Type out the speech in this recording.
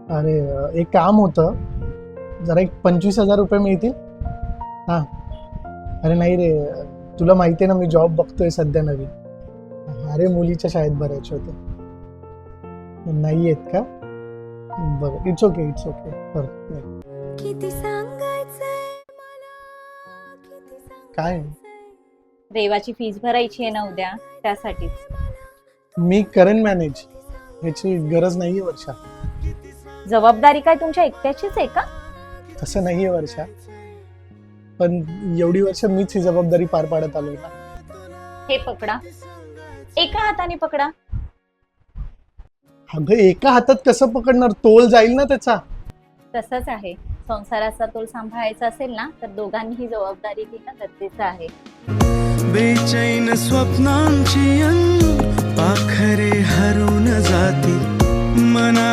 अरे एक काम होतं, जरा एक 25,000 रुपये मिळतील. हां. अरे नाही रे, तुला माहिती आहे ना, मी जॉब बघतोय सध्या नवीन. अरे मुलीच्या शाळेत भरायचे होते. नाही आहेत का? बरं, इट्स ओके, इट्स ओके. किती सांगायचंय मला, किती काय देवाची फीस भरायची आहे ना उद्या, त्यासाठीच. मी करेन मॅनेज, ह्याची गरज नाहीये वर्षा. जबाबदारी काय तुमच्या एकट्याचीच आहे का? तसं नाहीये वर्षा, पण एवढी वर्ष मीच ही जबाबदारी पार पाडत आलोय ना. हे पकडा, एका हाताने पकडा. अगं एका हातात कसं पकडणार, तोल जाईल ना त्याचा. तसंच आहे, संसाराचा तोल सांभाळायचा असेल ना तर दोघांनीही जबाबदारी घेणं गरजेचं आहे. बेचैन स्वप्नांची पाखरे हरून जाती मना